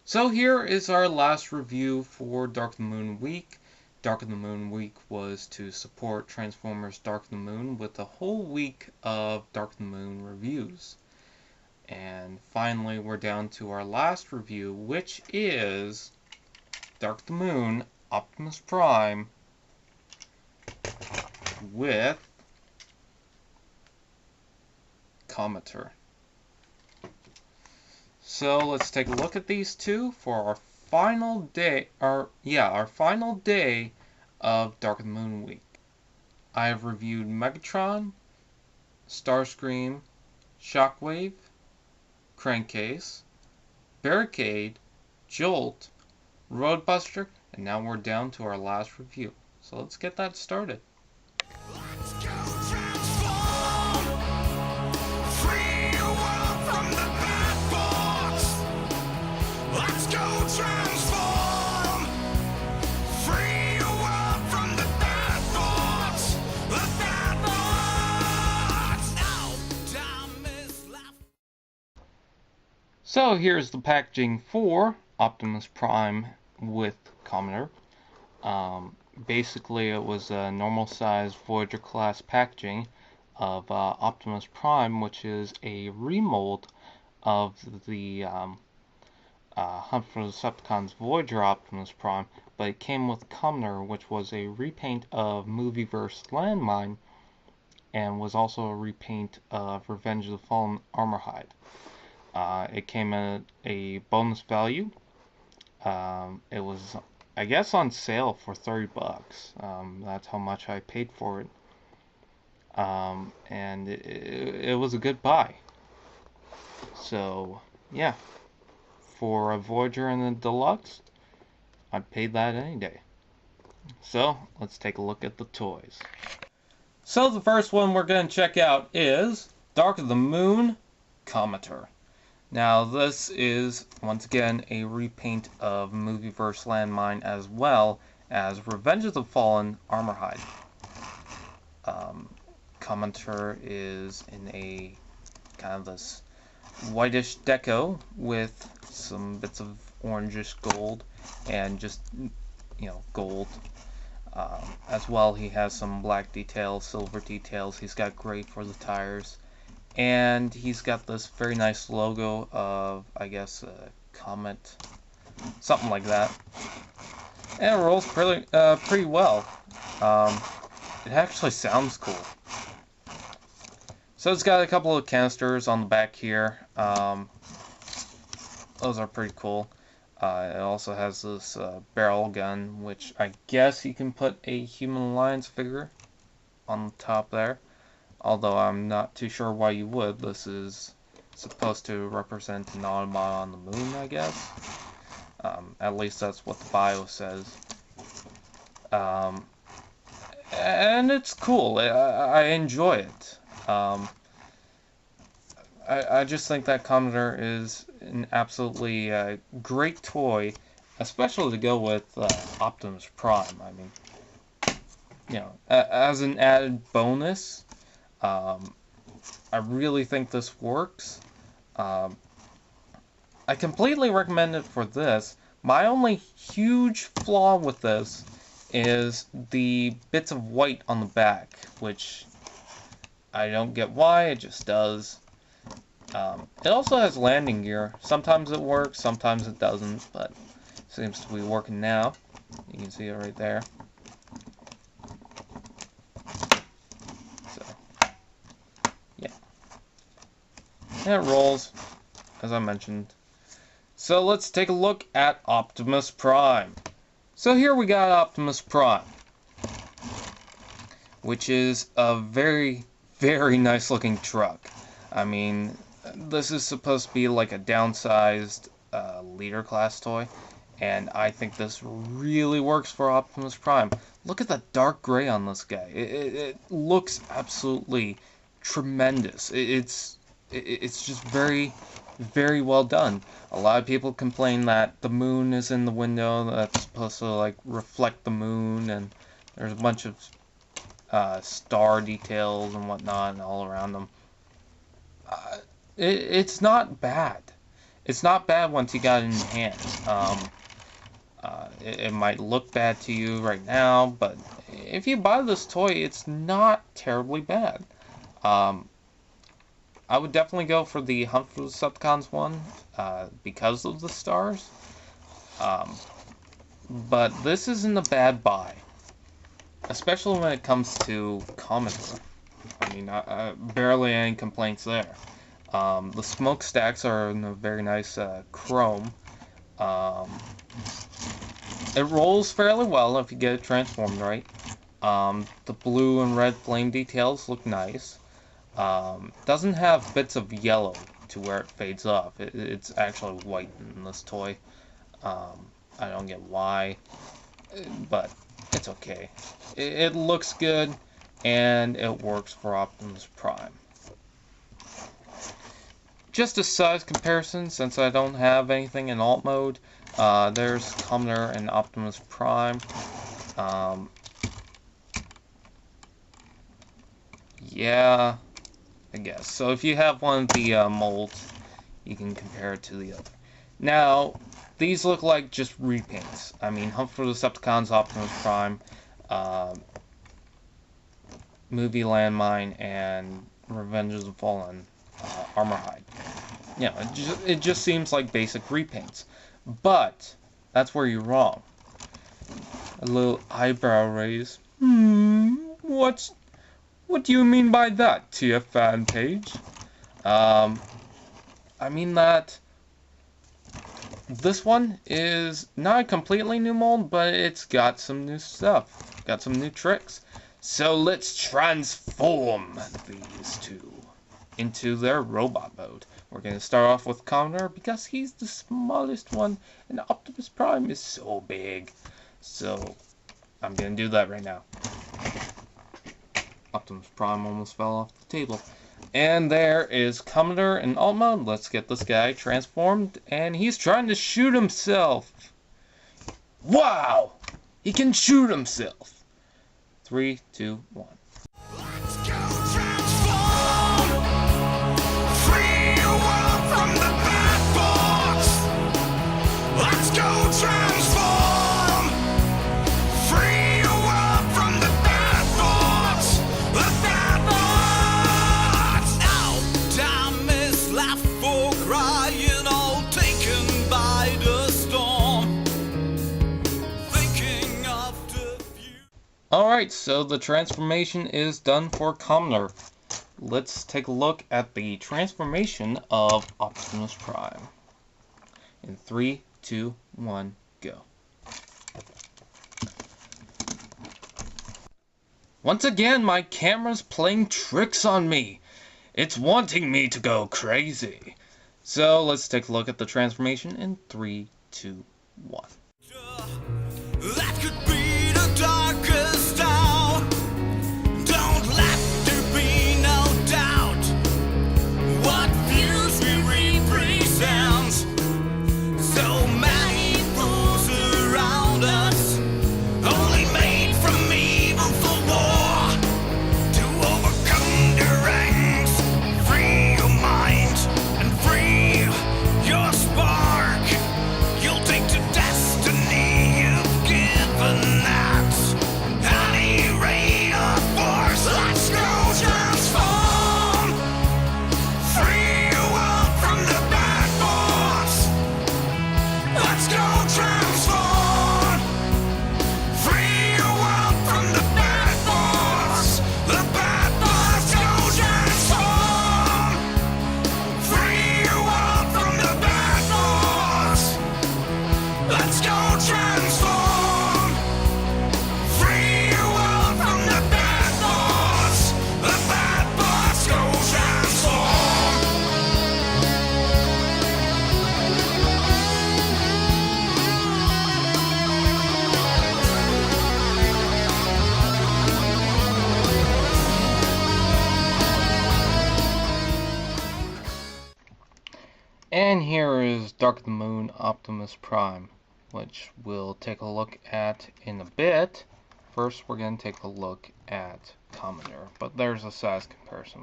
So here is our last review for Dark of the Moon Week. Dark of the Moon Week was to support Transformers Dark of the Moon with a whole week of Dark of the Moon reviews. And finally we're down to our last review, which is Dark of the Moon Optimus Prime with Cometter. So let's take a look at these two for our final day, our final day of Dark of the Moon Week. I have reviewed Megatron, Starscream, Shockwave, Crankcase, Barricade, Jolt, Roadbuster, and now we're down to our last review. So let's get that started. Let's go transform, free your world from the bad box. Let's go transform, free your world from the bad box. The bad box. No time is left. So here's the packaging for Optimus Prime with Cometter. Basically, it was a normal-sized Voyager class packaging of Optimus Prime, which is a remold of the Hunt for the Decepticons Voyager Optimus Prime, but it came with Cometter, which was a repaint of Movieverse Landmine, and was also a repaint of Revenge of the Fallen Armorhide. It came at a bonus value. It was, I guess, on sale for $30. That's how much I paid for it. And it was a good buy. So, yeah. For a Voyager and a Deluxe, I'd pay that any day. So, let's take a look at the toys. So, the first one we're going to check out is Dark of the Moon Cometter. Now, this is, once again, a repaint of Movieverse Landmine as well as Revenge of the Fallen Armorhide. Cometter is in a kind of this whitish deco with some bits of orangish gold and just, gold. As well, he has some black details, silver details. He's got gray for the tires. And he's got this very nice logo of, I guess, a comet, something like that. And it rolls pretty well. It actually sounds cool. So it's got a couple of canisters on the back here. Those are pretty cool. It also has this barrel gun, which I guess you can put a Human Alliance figure on the top there. Although I'm not too sure why you would. This is supposed to represent an Autobot on the moon, I guess. At least that's what the bio says. And it's cool. I enjoy it. I just think that Cometter is an absolutely great toy, especially to go with Optimus Prime. I mean, as an added bonus, I really think this works. I completely recommend it for this. My only huge flaw with this is the bits of white on the back, which I don't get why, it just does. It also has landing gear. Sometimes it works, sometimes it doesn't, but it seems to be working now. You can see it right there. And it rolls, as I mentioned. So let's take a look at Optimus Prime. So here we got Optimus Prime, which is a very, very nice looking truck. I mean, this is supposed to be like a downsized leader class toy, and I think this really works for Optimus Prime. Look at the dark gray on this guy. It looks absolutely tremendous. It's just very, very well done. A lot of people complain that the moon is in the window, that's supposed to like reflect the moon, and there's a bunch of star details and whatnot and all around them. It's not bad. It's not bad once you got it in your hands. It might look bad to you right now, but if you buy this toy, it's not terribly bad. Um, I would definitely go for the Hunt for the Decepticons one because of the stars. Um, but this isn't a bad buy, especially when it comes to Cometter. I mean, barely any complaints there. The smokestacks are in a very nice chrome. Um, it rolls fairly well if you get it transformed right. The blue and red flame details look nice. Doesn't have bits of yellow to where it fades off. It's actually white in this toy. I don't get why, but it's okay. It looks good, and it works for Optimus Prime. Just a size comparison, since I don't have anything in alt mode, there's Cometter and Optimus Prime. Yeah, I guess. So if you have one of the molds, you can compare it to the other. Now, these look like just repaints. I mean, Hunt for the Decepticons, Optimus Prime, Movie Landmine, and Revenge of the Fallen, Armorhide. You know, it just seems like basic repaints. But, that's where you're wrong. A little eyebrow raise. What do you mean by that, TF fan page? I mean that this one is not a completely new mold, but it's got some new stuff. Got some new tricks. So let's transform these two into their robot mode. We're going to start off with Cometter because he's the smallest one and Optimus Prime is so big. So I'm going to do that right now. Optimus Prime almost fell off the table. And there is Cometter in alt mode. Let's get this guy transformed. And he's trying to shoot himself. Wow! He can shoot himself. 3, 2, 1. Let's go transform. Free your world from the bad box. Let's go transform. Free your world from the bad box. The bad box. Now time is left for crying, all taken by the storm. Thinking of the future. Alright, so the transformation is done for Cometter. Let's take a look at the transformation of Optimus Prime. In 3, 2, 1, go. Once again, my camera's playing tricks on me. It's wanting me to go crazy. So let's take a look at the transformation in 3, 2, 1. That could be the darkest hour. Don't let there be no doubt what views we represent. So many fools around us, only made from evil for war. To overcome the ranks, free your mind and free your spark. You'll take to destiny you've given that. Any rate of force, let's go transform. Free your world from the bad boss. Let's go transform. Free your world from the bad boss. The bad boss, go transform. Free your world from the bad boss. Let's go transform. Free your world from the bad boss. The bad boss, go transform. And here is Dark of the Moon Optimus Prime, which we'll take a look at in a bit. First, we're going to take a look at Cometter, but there's a size comparison